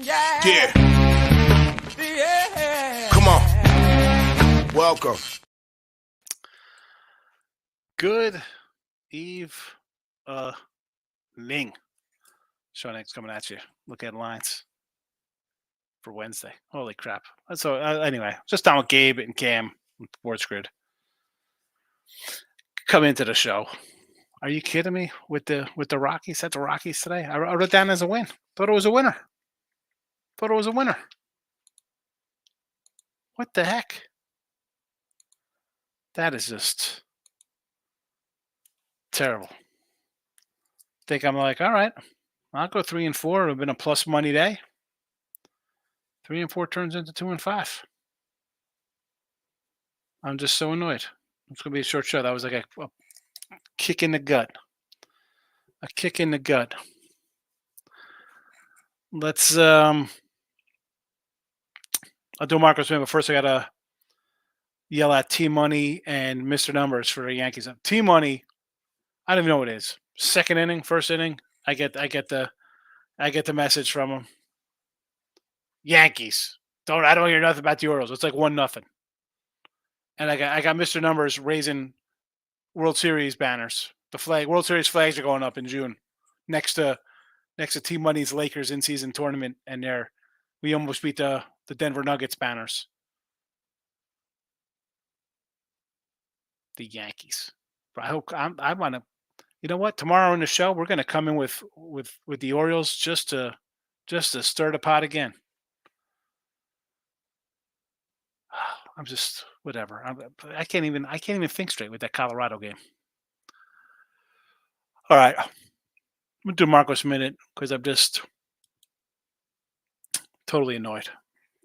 Yeah. Come on. Welcome. Good eve, Ning. Sean X coming at you. Look at lines for Wednesday. Holy crap! So anyway, just down with Gabe and Cam, Sports Grid. Come into the show. Are you kidding me with the Rockies? That's the Rockies today. I wrote it down as a win. Thought it was a winner. What the heck? That is just terrible. Think I'm like, all right, I'll go 3-4. It would have been a plus money day. 3-4 turns into 2-5. I'm just so annoyed. It's gonna be a short show. That was like a kick in the gut. A kick in the gut. Let's I'll do Marcus Win, but first I gotta yell at T Money and Mr. Numbers for the Yankees. T Money, I don't even know what it is. Second inning, first inning. I get the message from him. Yankees. I don't hear nothing about the Orioles. It's like 1-0. And I got Mr. Numbers raising World Series banners. The World Series flags are going up in June, next to T Money's Lakers in season tournament, and we almost beat the Denver Nuggets banners. The Yankees. But I hope I want to. You know what? Tomorrow in the show, we're going to come in with the Orioles just to stir the pot again. I'm just whatever. I can't even think straight with that Colorado game. All right, I'm gonna do Marcos Minute because I'm just totally annoyed.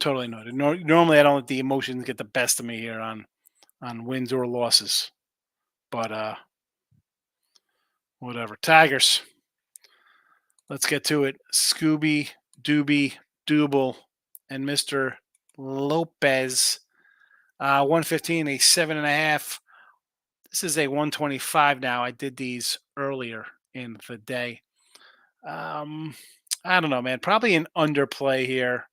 Normally, I don't let the emotions get the best of me here on wins or losses, but whatever. Tigers. Let's get to it. Scooby, Doobie, Double, and Mr. Lopez. 115, a 7.5. This is a 125 now. I did these earlier in the day. I don't know, man. Probably an underplay here.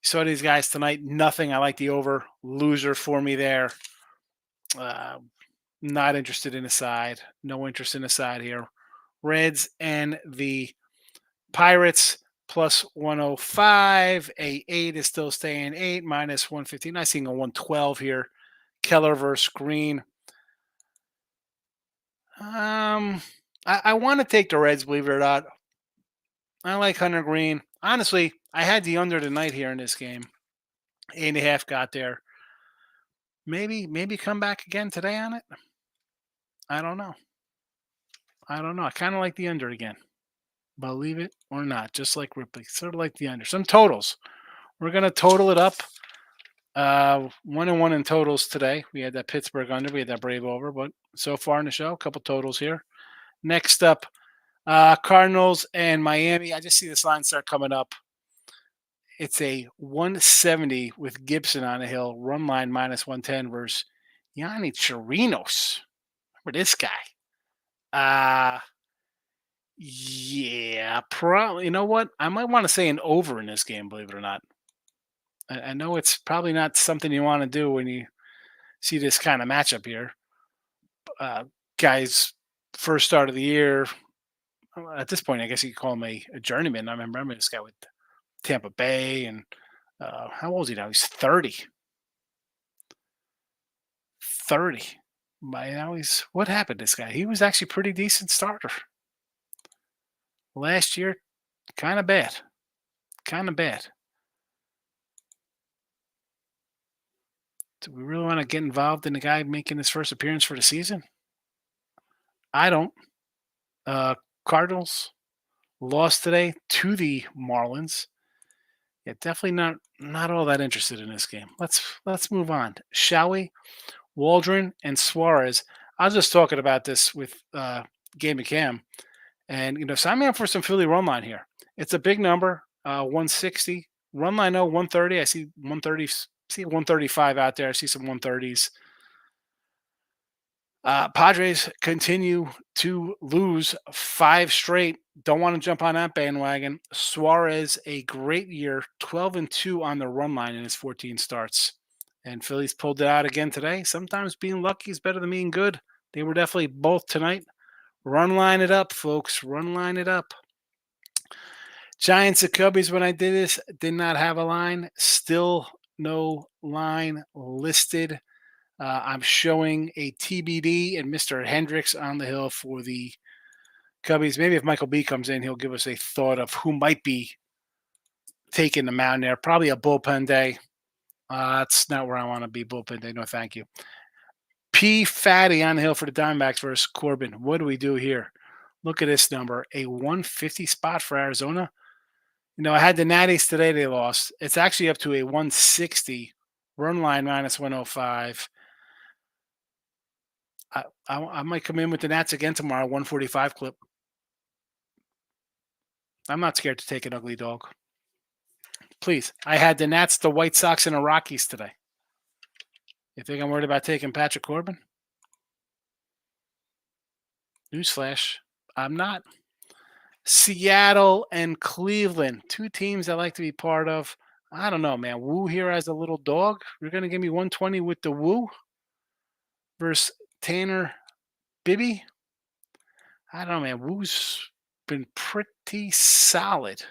Saw these guys tonight. Nothing. I like the over. Loser for me there. Not interested in the side. No interest in the side here. Reds and the Pirates plus 105. A 8 is still staying 8 minus 115. I see a 112 here. Keller versus Green. I want to take the Reds, believe it or not. I like Hunter Green. Honestly, I had the under tonight here in this game. 8.5 got there. Maybe come back again today on it. I don't know. I kind of like the under again. Believe it or not, just like Ripley, sort of like the under. Some totals. We're gonna total it up. 1-1 in totals today. We had that Pittsburgh under, we had that Brave over, but so far in the show, a couple totals here. Next up, Cardinals and Miami. I just see this line start coming up. It's a 170 with Gibson on the hill. Run line minus 110 versus Yanni Chirinos. Remember this guy? Yeah, probably. You know what? I might want to say an over in this game, believe it or not. I know it's probably not something you want to do when you see this kind of matchup here. Guys, first start of the year. At this point, I guess you could call him a journeyman. I remember this guy with Tampa Bay, and how old is he now? He's 30. 30. By now what happened to this guy? He was actually a pretty decent starter. Last year, kind of bad. Do we really want to get involved in the guy making his first appearance for the season? I don't. Cardinals lost today to the Marlins. Yeah, definitely not all that interested in this game. Let's move on, shall we? Waldron and Suarez. I was just talking about this with Gabe McCam, and sign me up for some Philly run line here. It's a big number, 160 run line. 130. I see 130. See 135 out there. I see some 130s. Padres continue to lose 5 straight. Don't want to jump on that bandwagon. Suarez, a great year, 12-2 on the run line in his 14 starts. And Phillies pulled it out again today. Sometimes being lucky is better than being good. They were definitely both tonight. Run line it up, folks. Run line it up. Giants and Cubbies, when I did this, did not have a line. Still no line listed. I'm showing a TBD and Mr. Hendricks on the hill for the Cubbies. Maybe if Michael B comes in, he'll give us a thought of who might be taking the mound there. Probably a bullpen day. That's not where I want to be. Bullpen day. No, thank you. P. Fatty on the hill for the Diamondbacks versus Corbin. What do we do here? Look at this number. A 150 spot for Arizona. I had the Natties today. They lost. It's actually up to a 160. Run line minus 105. I might come in with the Nats again tomorrow. 145 clip. I'm not scared to take an ugly dog. Please. I had the Nats, the White Sox, and the Rockies today. You think I'm worried about taking Patrick Corbin? Newsflash. I'm not. Seattle and Cleveland. Two teams I like to be part of. I don't know, man. Woo here as a little dog. You're going to give me 120 with the Woo versus Tanner Bibby. I don't know, man. Woo's been pretty solid.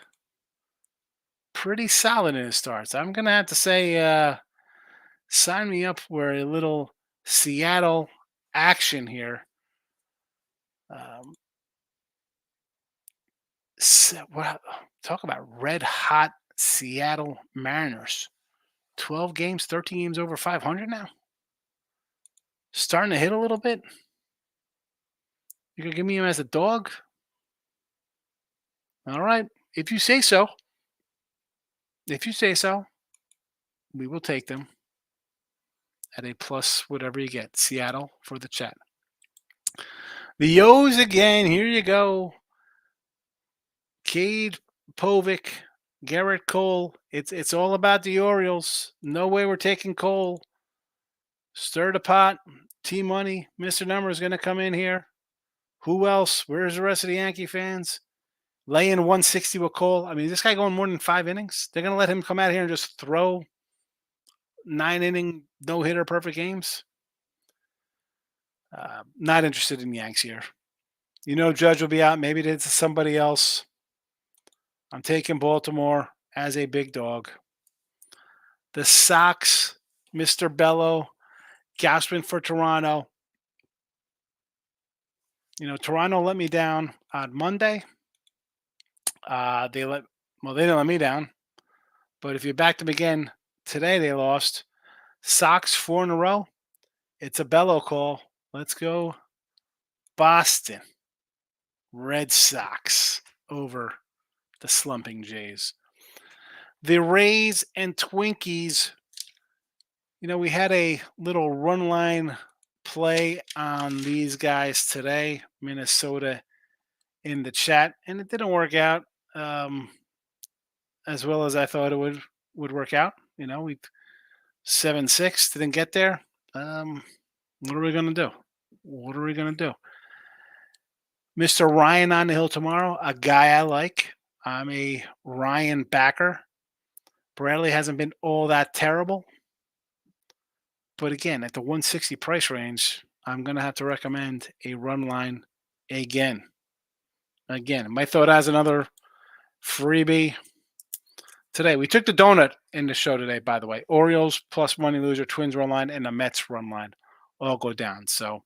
Pretty solid in his starts. I'm going to have to say sign me up for a little Seattle action here. Talk about red hot Seattle Mariners. 12 games, 13 games over 500 now. Starting to hit a little bit. You gonna give me him as a dog? All right. If you say so. If you say so, we will take them at a plus whatever you get. Seattle for the chat. The O's again. Here you go. Cade Povich, Garrett Cole. It's all about the Orioles. No way we're taking Cole. Stir the pot. T-Money. Mr. Number is going to come in here. Who else? Where's the rest of the Yankee fans? Laying 160 with Cole. I mean, is this guy going more than 5 innings? They're going to let him come out here and just throw 9-inning, no-hitter, perfect games? Not interested in Yanks here. Judge will be out. Maybe it's somebody else. I'm taking Baltimore as a big dog. The Sox, Mr. Bello, Gausman for Toronto. Toronto let me down on Monday. They didn't let me down. But if you backed them again today, they lost. Sox 4 in a row. It's a Bello call. Let's go Boston Red Sox over the slumping Jays. The Rays and Twinkies. We had a little run line play on these guys today. Minnesota in the chat, and it didn't work out as well as I thought it would work out. We 7-6 didn't get there. What are we gonna do? Mr. Ryan on the hill tomorrow, a guy I like. I'm a Ryan backer. Bradley hasn't been all that terrible. But again, at the 160 price range, I'm going to have to recommend a run line again. Might throw it as another freebie today. We took the donut in the show today, by the way. Orioles plus money loser, Twins run line, and the Mets run line all go down. So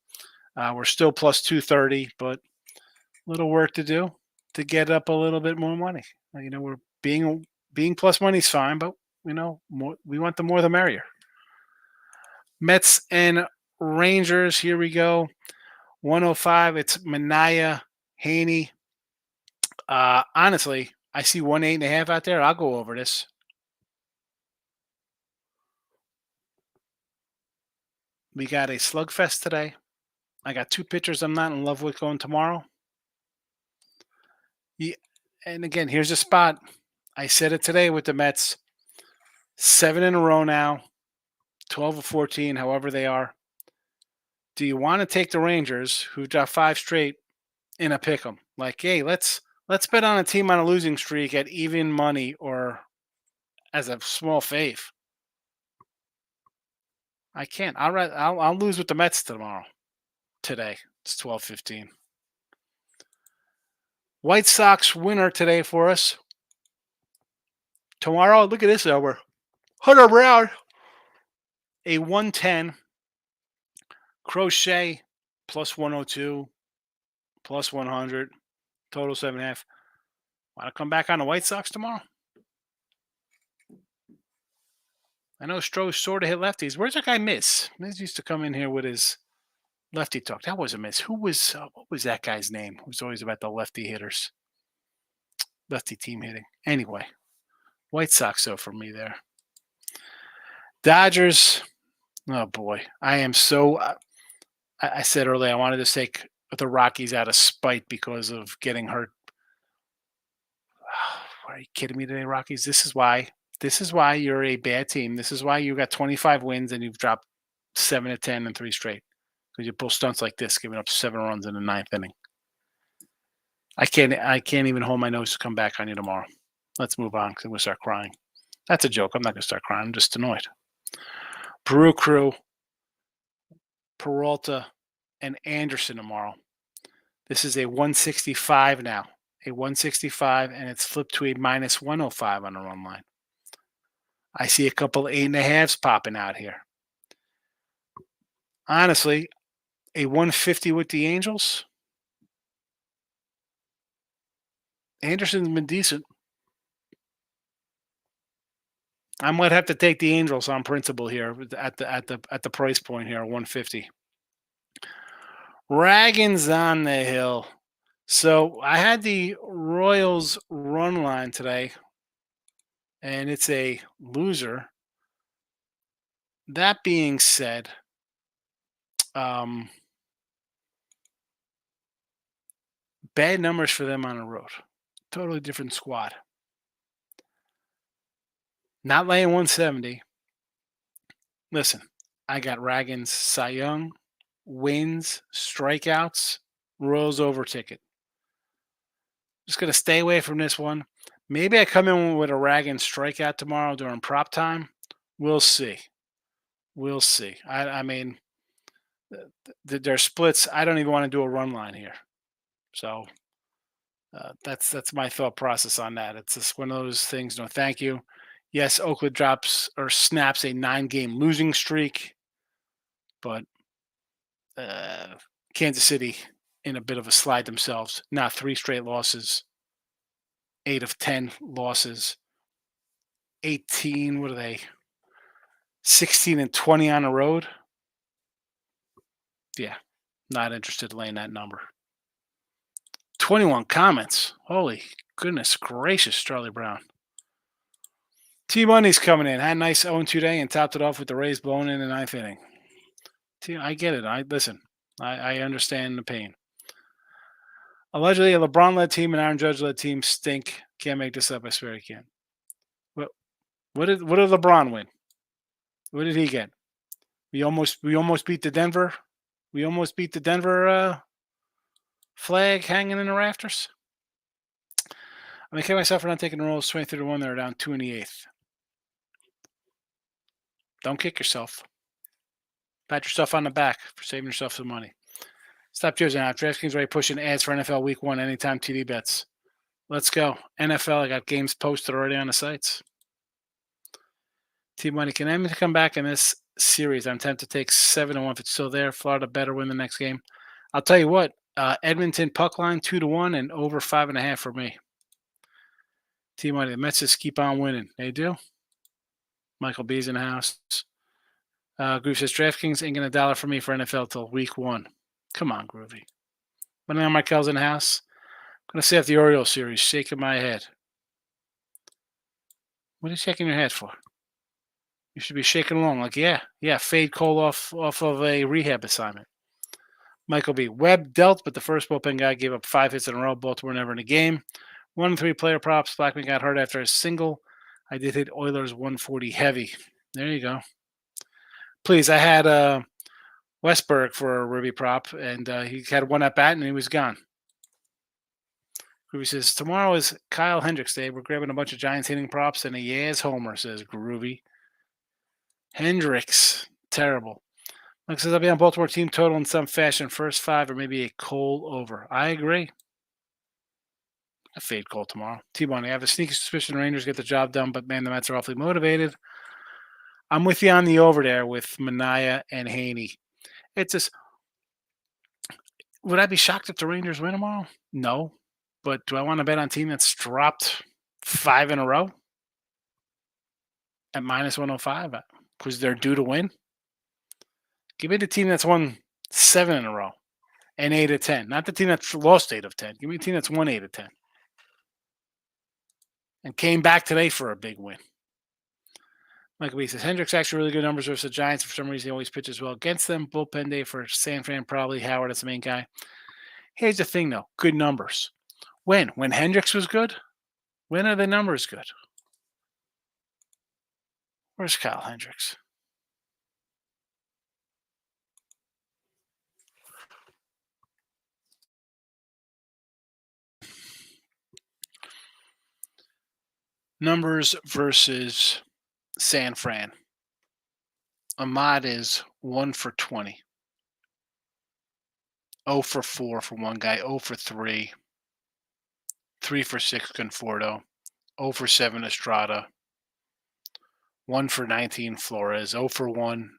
we're still plus 230, but a little work to do to get up a little bit more money. We're being plus money is fine, but more, we want the more the merrier. Mets and Rangers. Here we go. 105. It's Manaea, Haney. Honestly, I see 108.5 out there. I'll go over this. We got a slugfest today. I got 2 pitchers I'm not in love with going tomorrow. Yeah, and again, here's a spot. I said it today with the Mets. 7 in a row now. 12 or 14, however they are. Do you want to take the Rangers, who got 5 straight, in a pick 'em? Like, hey, let's Let's bet on a team on a losing streak at even money or as a small fave. I can't. I'll lose with the Mets tomorrow. Today it's 12:15. White Sox winner today for us. Tomorrow, look at this number. Hunter Brown, a 110. Crochet plus 102, plus 100, total 7.5. Want to come back on the White Sox tomorrow? I know Stroh sort of hit lefties. Where's that guy Miz? Miz used to come in here with his lefty talk. That was a miss. What was that guy's name? Who's always about the lefty hitters, lefty team hitting. Anyway, White Sox though for me there. Dodgers. Oh boy, I am so. I said earlier I wanted to take the Rockies out of spite because of getting hurt. Are you kidding me today, Rockies? This is why you're a bad team. This is why you got 25 wins and you've dropped 7 to 10 in 3 straight. Because you pull stunts like this, giving up 7 runs in the 9th inning. I can't even hold my nose to come back on you tomorrow. Let's move on because I'm going to start crying. That's a joke. I'm not going to start crying. I'm just annoyed. Brew Crew, Peralta, and Anderson tomorrow. This is a 165 now. A 165, and it's flipped to a minus 105 on the run line. I see a couple 8.5s popping out here. Honestly, a 150 with the Angels. Anderson's been decent. I might have to take the Angels on principle here at the price point here, 150. Raggins on the hill. So I had the Royals run line today, and it's a loser. That being said, bad numbers for them on the road. Totally different squad. Not laying 170. Listen, I got Raggins, Cy Young, wins, strikeouts, Royals over ticket. Just going to stay away from this one. Maybe I come in with a Raggins strikeout tomorrow during prop time. We'll see. We'll see. I mean, their splits. I don't even want to do a run line here. So that's my thought process on that. It's just one of those things. No, thank you. Yes, Oakland drops or snaps a 9-game losing streak, but Kansas City in a bit of a slide themselves. Now 3 straight losses, 8 of 10 losses, 18. What are they? 16 and 20 on the road. Yeah, not interested in laying that number. 21 comments. Holy goodness gracious, Charlie Brown. T-Money's coming in. Had a nice 0-2 day and topped it off with the Rays blowing in the 9th inning. I get it. I understand the pain. Allegedly, a LeBron-led team and Aaron Judge-led team stink. Can't make this up. I swear I can't. What did LeBron win? What did he get? We almost beat the Denver. We almost beat the Denver flag hanging in the rafters. I'm making myself for not taking the Royals 23-1. They're down 2 in the 8th. Don't kick yourself. Pat yourself on the back for saving yourself some money. Stop cheers now. DraftKings already pushing ads for NFL Week 1 anytime TD bets. Let's go. NFL, I got games posted already on the sites. T-Money, can Edmonton come back in this series? I'm tempted to take 7-1 if it's still there. Florida better win the next game. I'll tell you what. Edmonton puck line 2-1 and over 5.5 for me. T-Money, the Mets just keep on winning. They do. Michael B's in the house. Groove says DraftKings ain't gonna $1 for me for NFL till week 1. Come on, Groovy. But now Michael's in the house. I'm gonna save the Orioles series. Shaking my head. What are you shaking your head for? You should be shaking along. Like, yeah. Fade Cole off of a rehab assignment. Michael B. Webb dealt, but the first bullpen guy gave up 5 hits in a row. Baltimore never in a game. 1-3 player props. Blackman got hurt after a single. I did hit Oilers 140 heavy. There you go. Please, I had Westberg for a Ruby prop, and he had one at bat, and he was gone. Groovy says, tomorrow is Kyle Hendricks Day. We're grabbing a bunch of Giants hitting props and a Yaz homer, says Groovy. Hendricks, terrible. Mike says, I'll be on Baltimore team total in some fashion, first 5 or maybe a Cole over. I agree. I fade Cole tomorrow. T-Bonnie, I have a sneaky suspicion the Rangers get the job done, but man, the Mets are awfully motivated. I'm with you on the over there with Mania and Haney. It's just, would I be shocked if the Rangers win tomorrow? No. But do I want to bet on a team that's dropped 5 in a row at minus 105 because they're due to win? Give me the team that's won 7 in a row and 8 of 10. Not the team that's lost 8 of 10. Give me a team that's won 8 of 10 and came back today for a big win. Michael B says, Hendricks actually really good numbers versus the Giants. For some reason, he always pitches well against them. Bullpen day for San Fran, probably Howard as the main guy. Here's the thing, though. Good numbers. When? When Hendricks was good? When are the numbers good? Where's Kyle Hendricks? Numbers versus San Fran. Ahmad is 1 for 20. 0 for 4 for one guy. 0 for 3. 3 for 6 Conforto. 0 for 7 Estrada. 1 for 19 Flores. 0 for 1.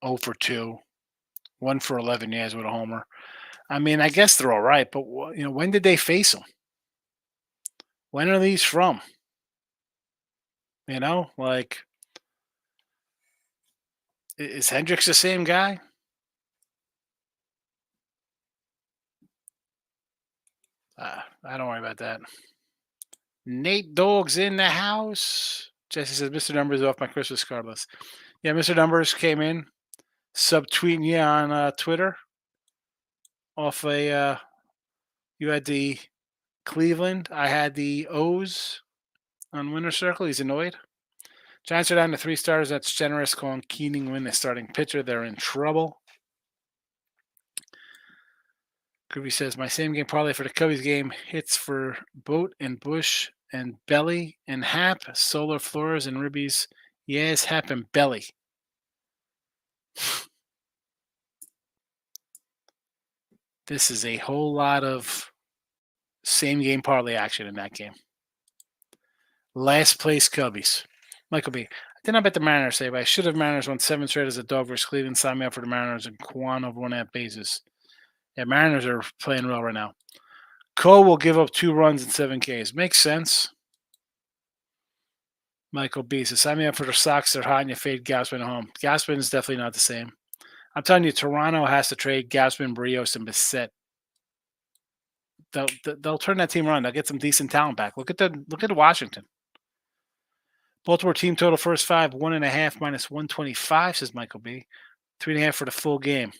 0 for 2. 1 for 11 Yaz with a homer. I mean, I guess they're all right, but when did they face them? When are these from? Is Hendricks the same guy? I don't worry about that. Nate Dogg's in the house. Jesse says, Mr. Numbers off my Christmas card list. Yeah, Mr. Numbers came in, subtweeting you on Twitter. Off you had the Cleveland. I had the O's on winner circle. He's annoyed. Giants are down to 3 starters. That's generous. Calling Keening Wynn the starting pitcher. They're in trouble. Groovy says, my same game parlay for the Cubbies game hits for Boat and Bush and Belly and Hap, Solar Flores and Ribbies. Yes, Hap and Belly. This is a whole lot of same game parlay action in that game. Last place Cubbies. Michael B. I did not bet the Mariners today, but I should have. Mariners won 7 straight as a dog versus Cleveland. Sign me up for the Mariners and Kwan over 1.5 bases. Yeah, Mariners are playing well right now. Cole will give up 2 runs and 7 Ks. Makes sense. Michael B says, sign me up for the Sox. They're hot and you fade Gausman at home. Gausman is definitely not the same. I'm telling you, Toronto has to trade Gausman, Brios, and Bissett. They'll turn that team around. They'll get some decent talent back. Look at Washington. Baltimore team total first 5, 1.5 minus 125, says Michael B. 3.5 for the full game.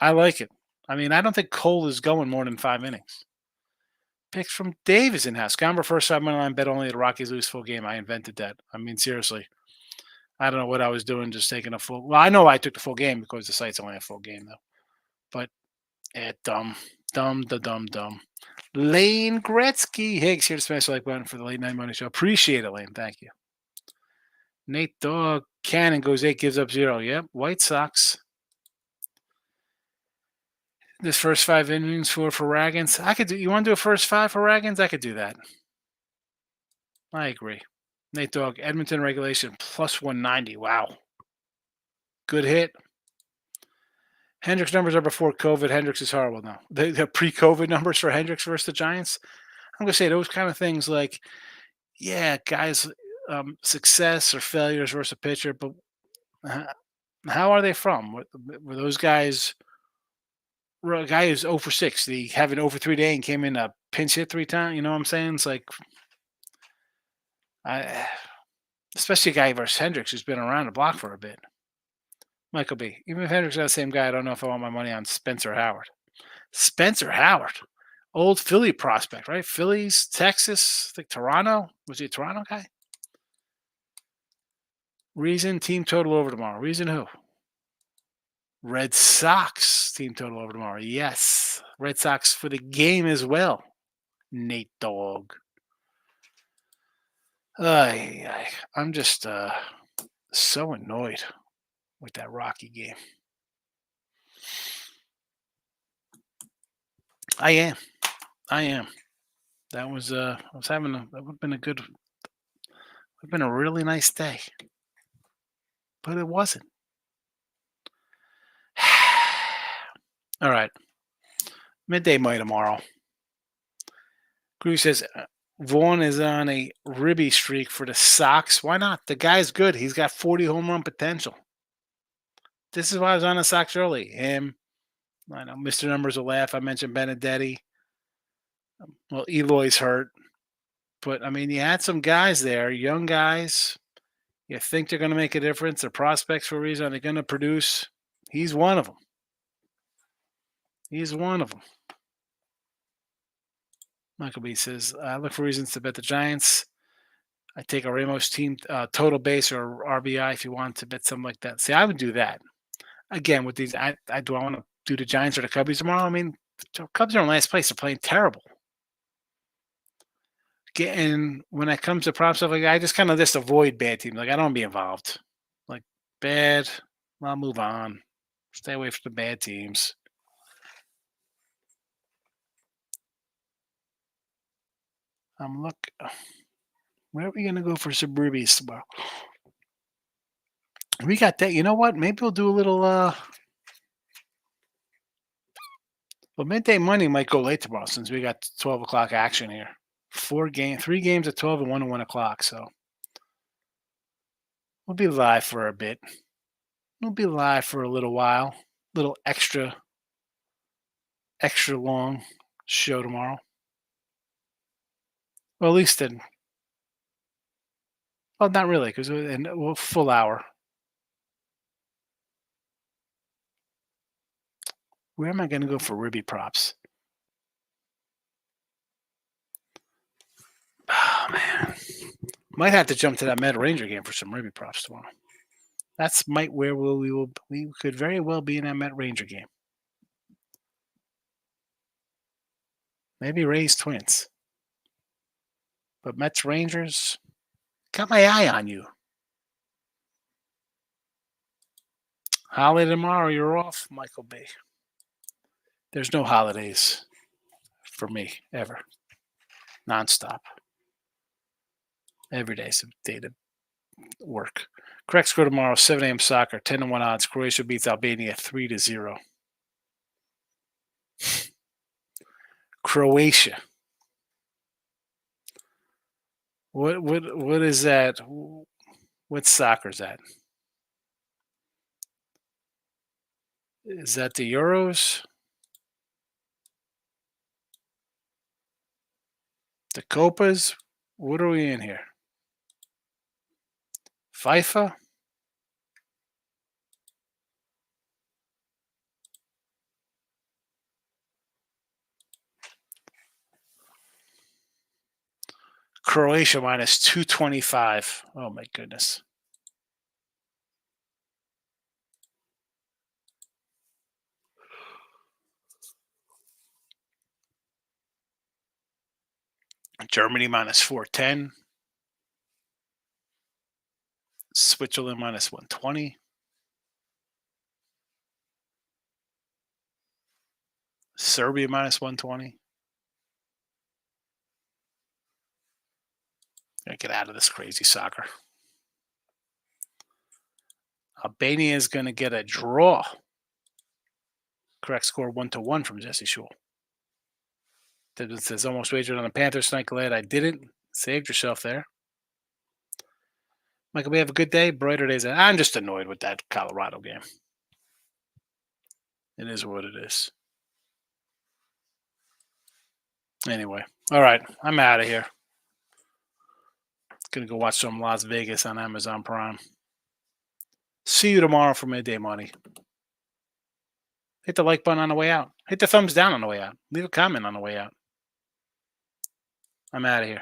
I like it. I mean, I don't think Cole is going more than 5 innings. Picks from Dave is in house. Gomber first 5 money line bet only the Rockies lose full game. I invented that. I mean, seriously. I don't know what I was doing, just taking a full. Well, I know I took the full game because the site's only a full game, though. But, dumb. Lane Gretzky. Higgs here to smash the like button for the late night money show. Appreciate it, Lane. Thank you. Nate Dogg. Cannon goes 8, gives up 0. Yep. White Sox. This first 5 innings for Ragans. You want to do a first 5 for Ragans? I could do that. I agree. Nate Dogg, Edmonton regulation plus 190. Wow. Good hit. Hendricks numbers are before COVID. Hendricks is horrible now. The pre-COVID numbers for Hendricks versus the Giants. I'm going to say those kind of things like, yeah, guys, success or failures versus a pitcher, but how are they from? Were those guys? A guy who's 0 for 6. He had an 0 for 3 day and came in a pinch hit 3 times. You know what I'm saying? It's like, especially a guy versus Hendricks who's been around the block for a bit. Michael B. Even if Hendricks is not the same guy, I don't know if I want my money on Spencer Howard. Spencer Howard, old Philly prospect, right? Phillies, Texas, I think Toronto. Was he a Toronto guy? Reason team total over tomorrow. Reason who? Red Sox team total over tomorrow. Yes. Red Sox for the game as well. Nate Dogg. I'm just so annoyed with that Rocky game. I am. I am. That was I was having that would have been would have been a really nice day. But it wasn't. All right. Midday money tomorrow. Groove says Vaughn is on a ribby streak for the Sox. Why not? The guy's good. He's got 40 home run potential. This is why I was on the Sox early. Him. I know Mr. Numbers will laugh. I mentioned Benedetti. Well, Eloy's hurt. But, I mean, you had some guys there, young guys. You think they're going to make a difference. They're prospects for a reason. They're going to produce. He's one of them. He's one of them. Michael B says, I look for reasons to bet the Giants. I take a Ramos team total base or RBI if you want to bet something like that. See, I would do that. Again, with these, I want to do the Giants or the Cubbies tomorrow. I mean, the Cubs are in last place. They're playing terrible. And when it comes to prop stuff like that, I just kind of just avoid bad teams. Like, I don't want to be involved. Like, bad, I'll move on. Stay away from the bad teams. Where are we going to go for some rubies tomorrow? We got that. You know what? Maybe we'll do a little. Well, midday money might go late tomorrow since we got 12 o'clock action here. 3 games at 12 and 1 at 1 o'clock. So we'll be live for a bit. We'll be live for a little while. Little extra long show tomorrow. Well, at least then. Well, not really, because we're full hour. Where am I going to go for Ruby props? Oh, man. Might have to jump to that Meta Ranger game for some Ruby props tomorrow. That's where we could very well be in that Met Ranger game. Maybe Rays Twins. But Mets Rangers, got my eye on you. Holiday tomorrow, you're off, Michael B. There's no holidays for me, ever. Nonstop. Every day's a day to work. Correct score tomorrow, 7 a.m. soccer, 10-1 odds. Croatia beats Albania 3-0. Croatia. What is that? What soccer is that? Is that the Euros? The Copas? What are we in here? FIFA? Croatia minus 225. Oh, my goodness. Germany minus 410. Switzerland minus 120. Serbia minus 120. Gotta get out of this crazy soccer. Albania is going to get a draw. Correct score 1-1 from Jesse Shule. It says almost wagered on the Panthers tonight. Glad I didn't. Saved yourself there. Michael, we have a good day. Brighter days. I'm just annoyed with that Colorado game. It is what it is. Anyway, all right. I'm out of here. Gonna go watch some Las Vegas on Amazon Prime. See you tomorrow for midday money. Hit the like button on the way out. Hit the thumbs down on the way out. Leave a comment on the way out. I'm out of here.